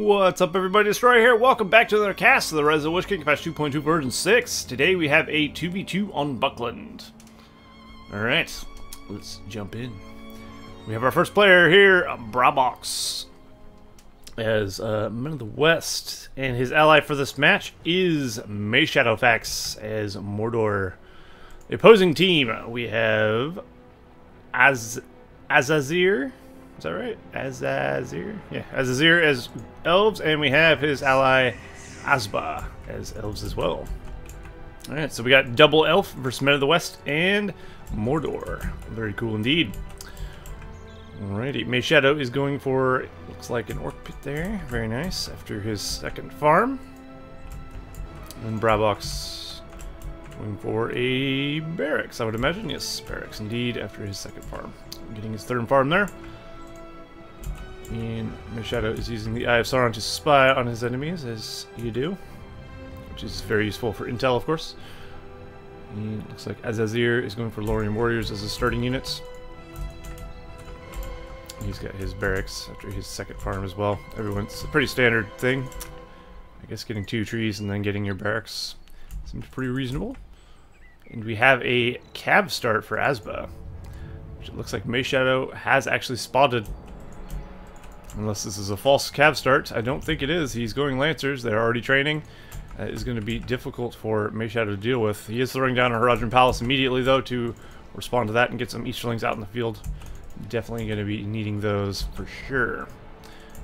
What's up, everybody? Destroyer here. Welcome back to another cast of the RotWK patch 2.2 version 6. Today we have a 2v2 on Buckland. Alright, let's jump in. We have our first player here, BraBox, as Men of the West, and his ally for this match is MayShadowFax as Mordor. The opposing team, we have Azazir. Is that right? Azazir? Yeah, Azazir as Elves, and we have his ally Asba as Elves as well. Alright, so we got double Elf versus Men of the West and Mordor. Very cool indeed. Alrighty, MayShadow is going for, looks like an orc pit there. Very nice, after his second farm. And BraBox going for a barracks, I would imagine. Yes, barracks indeed, after his second farm. Getting his third farm there. And MayShadow is using the Eye of Sauron to spy on his enemies, as you do, which is very useful for intel, of course. And it looks like Azazir is going for Lorien Warriors as a starting unit. He's got his barracks after his second farm as well. Everyone's a pretty standard thing. I guess getting 2 trees and then getting your barracks seems pretty reasonable. And we have a cab start for Asba, which it looks like MayShadow has actually spotted. Unless this is a false cab start. I don't think it is. He's going Lancers. They're already training. That is going to be difficult for MayShadow to deal with. He is throwing down a Haradrim Palace immediately, though, to respond to that and get some Easterlings out in the field. Definitely going to be needing those for sure.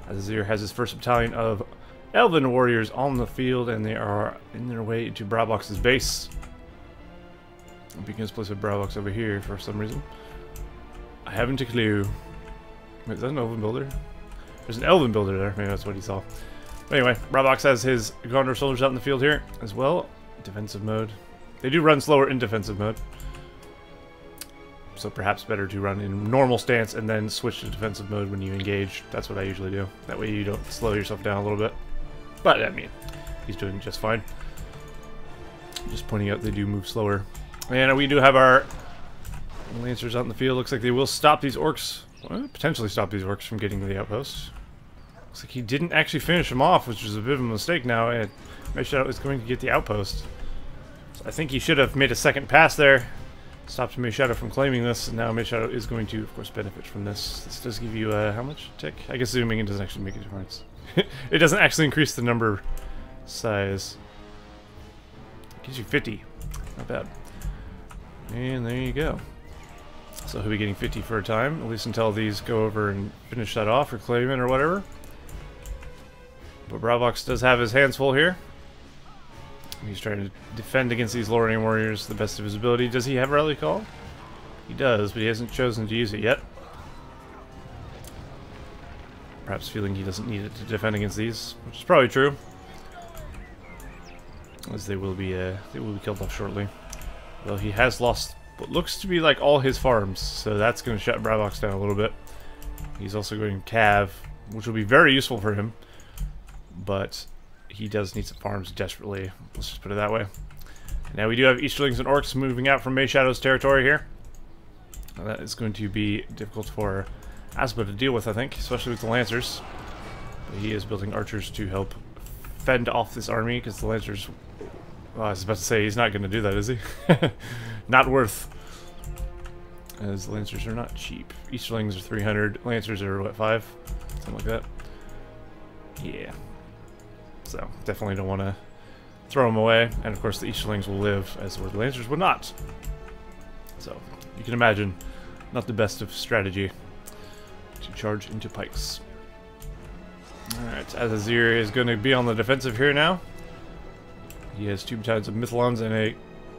Azazir has his first battalion of Elven Warriors on the field, and they are in their way to BraBox's base. I'm picking his place with BraBox over here for some reason. I haven't a clue. Wait, is that an Elven builder? There's an Elven builder there. Maybe that's what he saw. But anyway, BraBox has his Gondor soldiers out in the field here as well. Defensive mode. They do run slower in defensive mode, so perhaps better to run in normal stance and then switch to defensive mode when you engage. That's what I usually do. That way you don't slow yourself down a little bit. But, I mean, he's doing just fine. Just pointing out they do move slower. And we do have our Lancers out in the field. Looks like they will stop these orcs. Well, potentially stop these orcs from getting to the outpost. Looks like he didn't actually finish them off, which is a bit of a mistake now, and MayShadow is going to get the outpost. So I think he should have made a second pass there. Stopped MayShadow from claiming this, and now MayShadow is going to, of course, benefit from this. This does give you, how much tick? I guess zooming in doesn't actually make a difference. It doesn't actually increase the number size. It gives you 50. Not bad. And there you go. So he'll be getting 50 for a time, at least until these go over and finish that off or claim it or whatever. But BraBox does have his hands full here. He's trying to defend against these Lorien Warriors to the best of his ability. Does he have Rally Call? He does, but he hasn't chosen to use it yet. Perhaps feeling he doesn't need it to defend against these, which is probably true, as they will be killed off shortly. Well, he has lost what looks to be like all his farms, so that's going to shut BraBox down a little bit. He's also going Cav, which will be very useful for him, but he does need some farms desperately. Let's just put it that way. Now we do have Easterlings and Orcs moving out from MayShadow's territory here. Now that is going to be difficult for Asba to deal with, I think, especially with the Lancers. But he is building archers to help fend off this army, because the Lancers... Well, I was about to say, he's not going to do that, is he? Not worth. As Lancers are not cheap. Easterlings are 300. Lancers are, what, 5? Something like that. Yeah. So, definitely don't want to throw them away. And, of course, the Easterlings will live, as the Lancers would not. So, you can imagine, not the best of strategy to charge into pikes. Alright, Azazir is going to be on the defensive here now. He has 2 battalions of Mythalons and a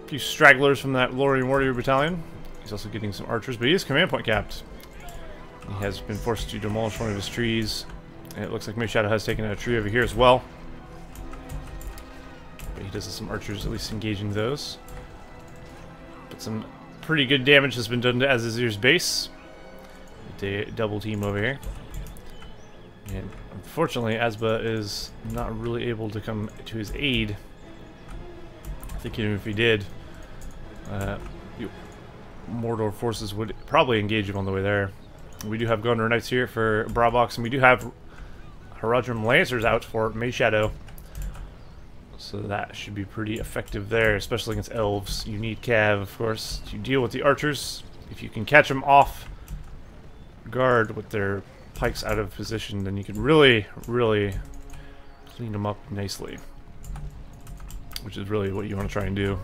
few stragglers from that Lorien Warrior battalion. He's also getting some archers, but he is command point capped. He has been forced to demolish one of his trees, and it looks like MayShadow has taken out a tree over here as well. But he does have some archers at least engaging those. But some pretty good damage has been done to Azazir's base. A double team over here. And unfortunately, Asba is not really able to come to his aid. I think even if he did, Mordor forces would probably engage him on the way there. We do have Gondor Knights here for BraBox, and we do have Haradrim Lancers out for MayShadow. So that should be pretty effective there, especially against Elves. You need Cav, of course, to deal with the archers. If you can catch them off guard with their pikes out of position, then you can really, really clean them up nicely. Which is really what you want to try and do.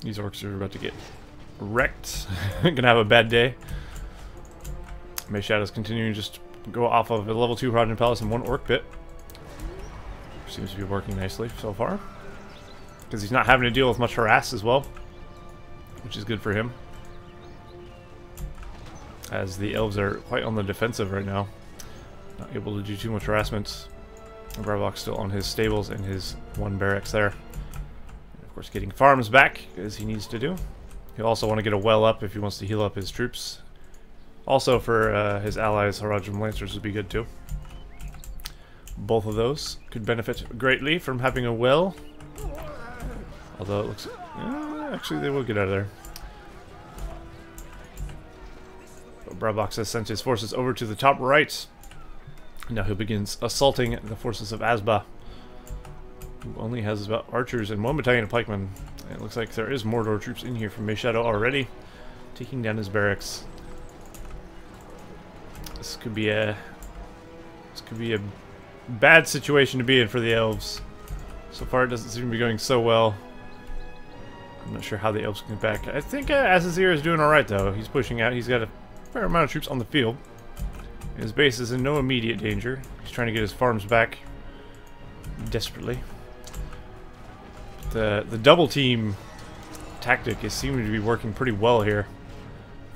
These orcs are about to get wrecked. Gonna have a bad day. MayShadow's continuing to just go off of a level 2 Haradrim Palace and 1 orc pit. Seems to be working nicely so far. Because he's not having to deal with much harass as well. Which is good for him. As the elves are quite on the defensive right now. Not able to do too much harassment. BraBox still on his stables and his 1 barracks there. And of course getting farms back as he needs to do. He'll also want to get a well up if he wants to heal up his troops. Also for his allies, Haradrim Lancers would be good too. Both of those could benefit greatly from having a well. Although it looks... actually, they will get out of there. But BraBox has sent his forces over to the top right. Now he begins assaulting the forces of Asba, who only has about archers and 1 battalion of pikemen. And it looks like there is Mordor troops in here from MayShadow already, taking down his barracks. This could be a bad situation to be in for the elves. So far it doesn't seem to be going so well. I'm not sure how the elves can get back. I think Azazir is doing alright though. He's pushing out. He's got a fair amount of troops on the field. His base is in no immediate danger. He's trying to get his farms back desperately. The double team tactic is seeming to be working pretty well here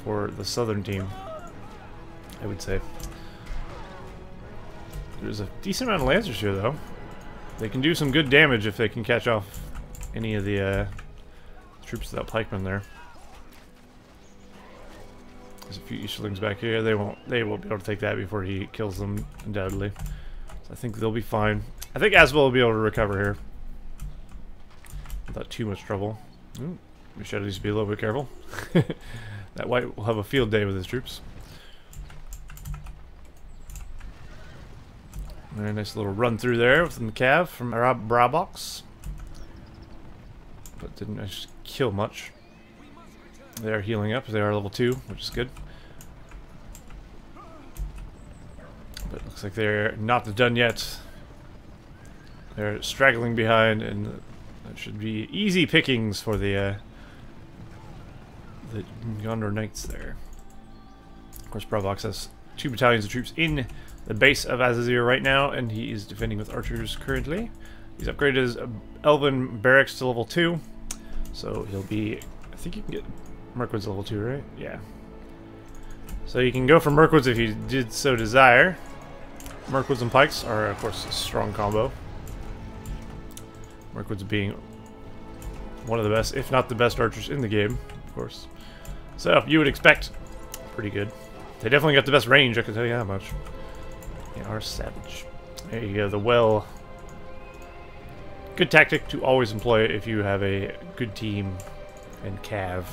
for the southern team, I would say. There's a decent amount of lancers here though. They can do some good damage if they can catch off any of the troops without pikemen there. There's a few Easterlings back here. They won't be able to take that before he kills them, undoubtedly. So I think they'll be fine. I think Asba will be able to recover here without too much trouble. MayShadow needs to be a little bit careful. That white will have a field day with his troops. Very nice little run through there with the cav from BraBox. But didn't actually kill much. They are healing up. They are level 2, which is good. But it looks like they're not done yet. They're straggling behind, and that should be easy pickings for the Gondor Knights there. Of course, BraBox has 2 battalions of troops in the base of Azazir right now, and he is defending with archers currently. He's upgraded his Elven barracks to level 2, so he'll be... I think you can get Mirkwood's level 2, right? Yeah. So you can go for Mirkwood's if you did so desire. Mirkwood's and Pikes are, of course, a strong combo. Mirkwood's being one of the best, if not the best archers in the game, of course. So, you would expect pretty good. They definitely got the best range, I can tell you that much. They are savage. There you go, the well. Good tactic to always employ if you have a good team and cav.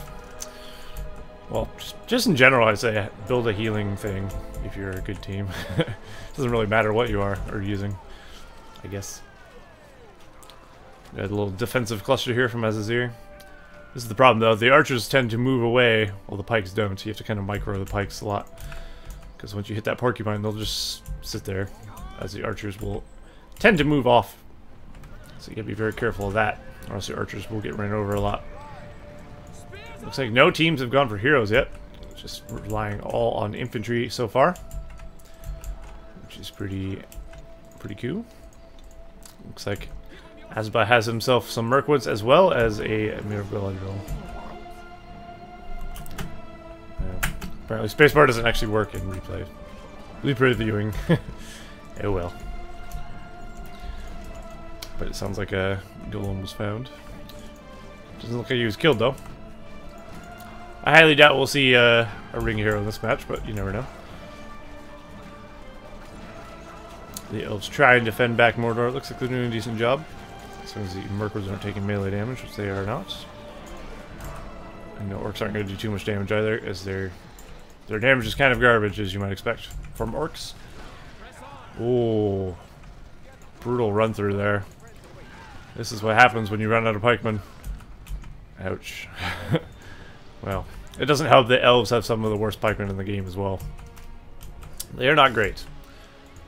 Well, just in general, I'd say build a healing thing if you're a good team. Doesn't really matter what you are using, I guess. Got a little defensive cluster here from Azazir. This is the problem, though. The archers tend to move away, while the pikes don't. So you have to kind of micro the pikes a lot. Because once you hit that porcupine, they'll just sit there, as the archers will tend to move off. So you gotta be very careful of that, or else the archers will get ran over a lot. Looks like no teams have gone for heroes yet. Just relying all on infantry so far, which is pretty cool. Looks like Asba has himself some Mirkwoods as well as a Miracle. Apparently spacebar doesn't actually work in replay viewing. Oh well. But it sounds like a golem was found. Doesn't look like he was killed though. I highly doubt we'll see a ring hero in this match, but you never know. The elves try and defend back Mordor. It looks like they're doing a decent job. As long as the Mirkwods aren't taking melee damage, which they are not. And the orcs aren't going to do too much damage either, as their damage is kind of garbage, as you might expect from orcs. Oh, brutal run through there. This is what happens when you run out of pikemen. Ouch. Well, it doesn't help that Elves have some of the worst pikemen in the game as well. They are not great.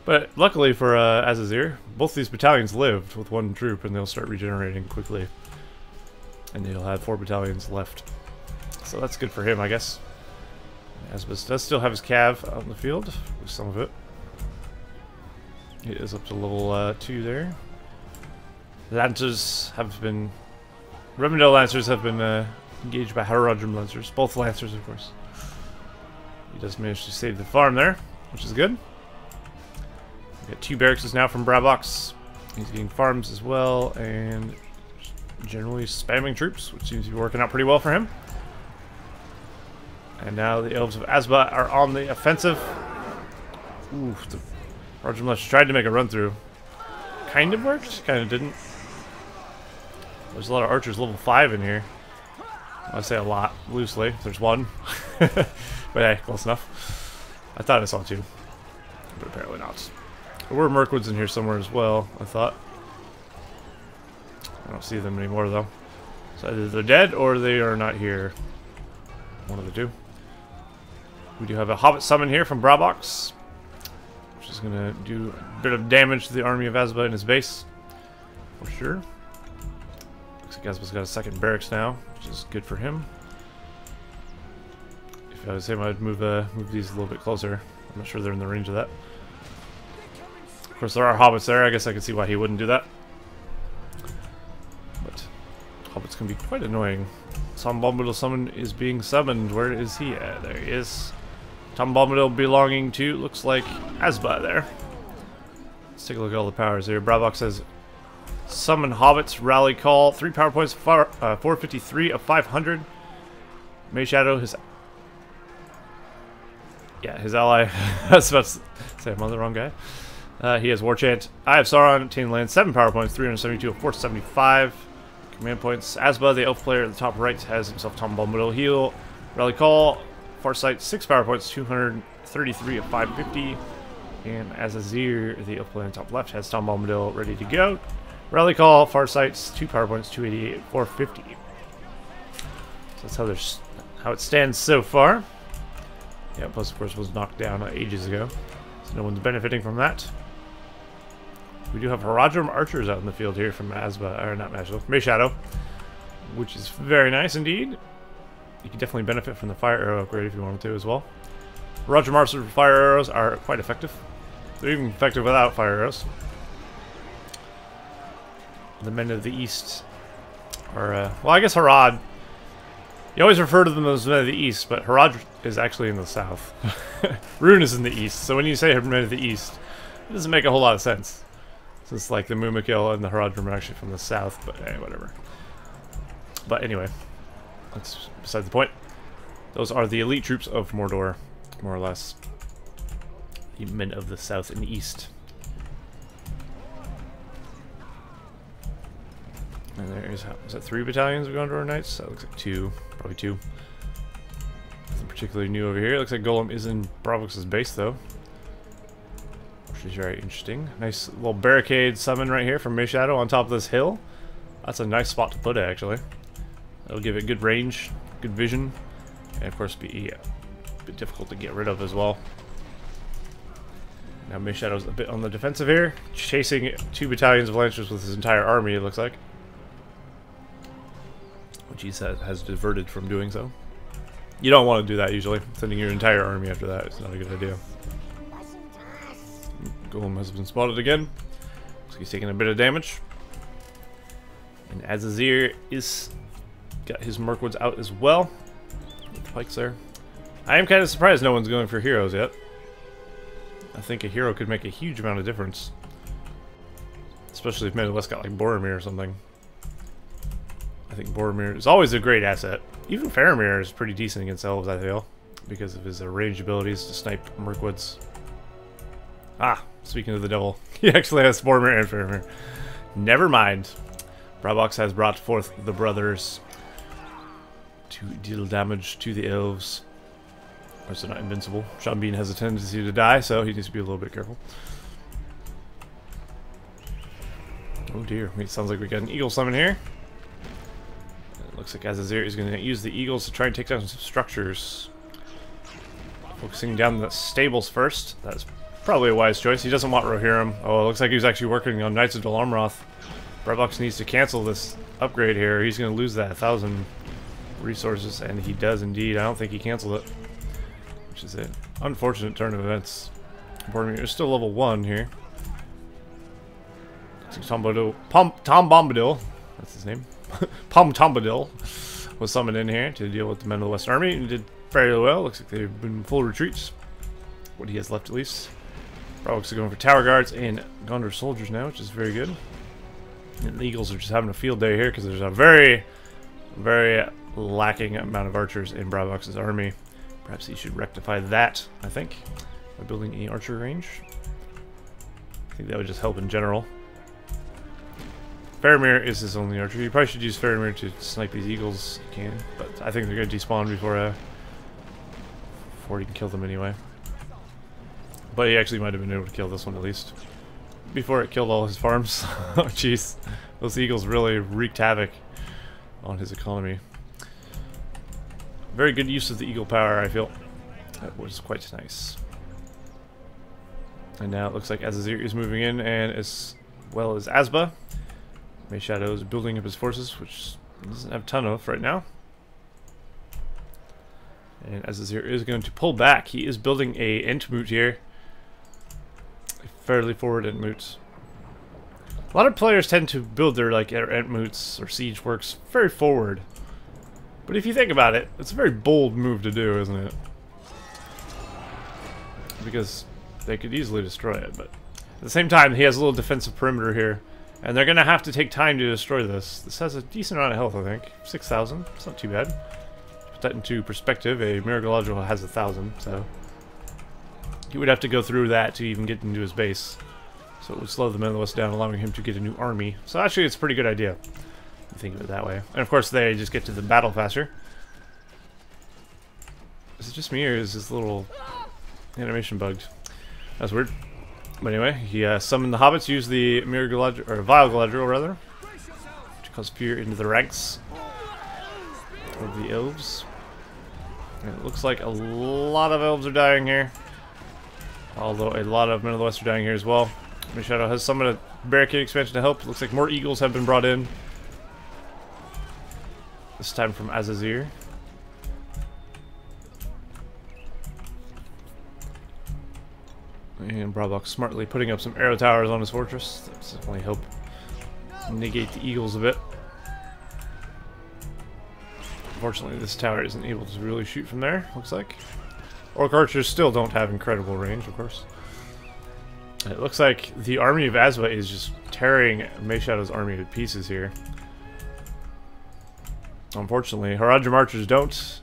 But luckily for Azazir, both these battalions lived with one troop, and they'll start regenerating quickly. And he'll have 4 battalions left. So that's good for him, I guess. Asba does still have his cav out in the field, with some of it. He is up to level 2 there. Lancers have been... Rivendell Lancers have been engaged by Haradrim Lancers. Both Lancers, of course. He does manage to save the farm there, which is good. We got 2 barracks now from BraBox. He's getting farms as well, and generally spamming troops, which seems to be working out pretty well for him. And now the Elves of Asba are on the offensive. Ooh, the Haradrim Lancers tried to make a run through. Kind of worked, kind of didn't. There's a lot of archers level 5 in here. I say a lot, loosely. There's 1. But hey, close enough. I thought I saw 2. But apparently not. There were Mirkwoods in here somewhere as well, I thought. I don't see them anymore though. So either they're dead or they are not here. One of the two. We do have a Hobbit summon here from BraBox, which is going to do a bit of damage to the army of Asba in his base. For sure. Looks like Asba's got a second barracks now, which is good for him. If I was him, I'd move these a little bit closer. I'm not sure they're in the range of that. Of course, there are Hobbits there. I guess I can see why he wouldn't do that. But Hobbits can be quite annoying. Tom Bombadil summon is being summoned. Where is he at? There he is. Tom Bombadil belonging to, looks like, Asba there. Let's take a look at all the powers here. BraBox says, summon Hobbits, rally call, 3 power points, 453 of 500. MayShadow, his ally. I was about to say I'm on the wrong guy. He has War Chant. I have Sauron, obtain land, 7 power points, 372 of 475. Command points. Asba, the elf player at the top right, has himself Tom Bombadil heal. Rally call. Farsight, 6 power points, 233 of 550. And Azazir, the elf player on the top left, has Tom Bombadil ready to go. Rally call. Farsight's 2 power points, 288 of 450. So that's how it stands so far. Yeah, plus of course was knocked down ages ago, so no one's benefiting from that. We do have Haradrim archers out in the field here from Asba, or not MayShadow, which is very nice indeed. You can definitely benefit from the fire arrow upgrade if you wanted to as well. Haradrim archers with fire arrows are quite effective. They're even effective without fire arrows. The men of the east are, well, I guess Harad. You always refer to them as men of the east, but Harad is actually in the south. Rune is in the east, so when you say men of the east, it doesn't make a whole lot of sense. Since like the Mumakil and the Haradrim are actually from the south, but hey, whatever. But anyway, that's beside the point. Those are the elite troops of Mordor, more or less. The men of the south and east. And there is that 3 battalions of Gondor Knights? That looks like 2, probably 2. Nothing particularly new over here. It looks like Golem is in BraBox's base though, which is very interesting. Nice little barricade summon right here from MayShadow on top of this hill. That's a nice spot to put it, actually. It'll give it good range, good vision, and of course be a bit difficult to get rid of as well. Now MayShadow's a bit on the defensive here, chasing 2 battalions of Lancers with his entire army, it looks like. Which he said has diverted from doing so. You don't want to do that usually. Sending your entire army after that is not a good idea. Golem has been spotted again. So he's taking a bit of damage. And Azazir is got his Mirkwoods out as well. With the pikes there. I am kind of surprised no one's going for heroes yet. I think a hero could make a huge amount of difference. Especially if MayShadow's got like Boromir or something. I think Boromir is always a great asset. Even Faramir is pretty decent against Elves, I feel. Because of his ranged abilities to snipe Mirkwoods. Ah, speaking of the devil, he actually has Boromir and Faramir. Never mind. BraBox has brought forth the brothers to deal damage to the Elves. Of course, they're not invincible. Sean Bean has a tendency to die, so he needs to be a little bit careful. Oh dear, it sounds like we got an eagle summon here. It looks like Azazir is going to use the eagles to try and take down some structures. Focusing down the stables first. That's probably a wise choice. He doesn't want Rohirrim. Oh, it looks like he's actually working on Knights of Dol Amroth. BraBox needs to cancel this upgrade here. He's going to lose that 1,000 resources, and he does indeed. I don't think he canceled it, which is an unfortunate turn of events. There's still level 1 here. Tom Bombadil, that's his name. Tom Bombadil was summoned in here to deal with the Men of the West Army and did fairly well. Looks like they've been full retreats. What he has left, at least. BraBox is going for Tower Guards and Gondor soldiers now, which is very good. And the Eagles are just having a field day here because there's a very, very lacking amount of archers in BraBox's army. Perhaps he should rectify that, I think, by building an archer range. I think that would just help in general. Faramir is his only archer. You probably should use Faramir to snipe these eagles if you can, but I think they're going to despawn before you can kill them anyway. But he actually might have been able to kill this one at least. Before it killed all his farms. Oh jeez. Those eagles really wreaked havoc on his economy. Very good use of the eagle power, I feel. That was quite nice. And now it looks like Azazir is moving in, and as well as Asba. MayShadow is building up his forces, which he doesn't have a ton of right now. And Azazir is going to pull back. He is building a Entmoot here. A fairly forward Entmoot. A lot of players tend to build their Entmoots or siege works very forward. But if you think about it, it's a very bold move to do, isn't it? Because they could easily destroy it, but at the same time, he has a little defensive perimeter here. And they're going to have to take time to destroy this. This has a decent amount of health, I think. 6,000. It's not too bad. Put that into perspective, a Miracle has 1,000, so he would have to go through that to even get into his base. So it would slow the Men of the West down, allowing him to get a new army. So actually, it's a pretty good idea. If you think of it that way. And of course, they just get to the battle faster. Is it just me, or is this little animation bugged? That's weird. But anyway, he summoned the hobbits, used the Vile Galadriel, rather, to cause fear into the ranks of the elves. And it looks like a lot of elves are dying here, although a lot of Men of the West are dying here as well. MayShadow has summoned a barricade expansion to help. It looks like more eagles have been brought in. This time from Azazir. And BraBox smartly putting up some arrow towers on his fortress. That's definitely help negate the eagles a bit. Unfortunately, this tower isn't able to really shoot from there, looks like. Orc archers still don't have incredible range, of course. And it looks like the army of Asba is just tearing MayShadow's army to pieces here. Unfortunately, Haradrim archers don't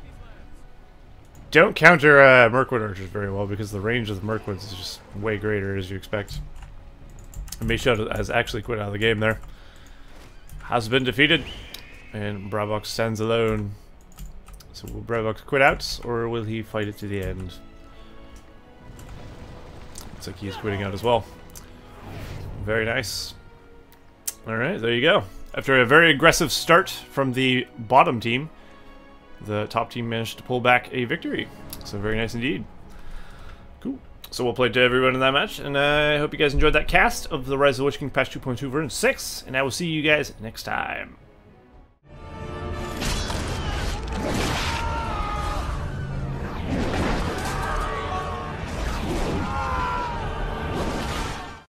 counter Mirkwood archers very well because the range of the Mirkwoods is just way greater, as you expect. And MayShadow has actually quit out of the game there. Has been defeated, and BraBox stands alone. So will BraBox quit out, or will he fight it to the end? Looks like he's quitting out as well. Very nice. Alright, there you go. After a very aggressive start from the bottom team, the top team managed to pull back a victory. So very nice indeed. Cool. So we'll play to everyone in that match, and I hope you guys enjoyed that cast of the Rise of the Witch King Patch 2.2 version 6, and I will see you guys next time.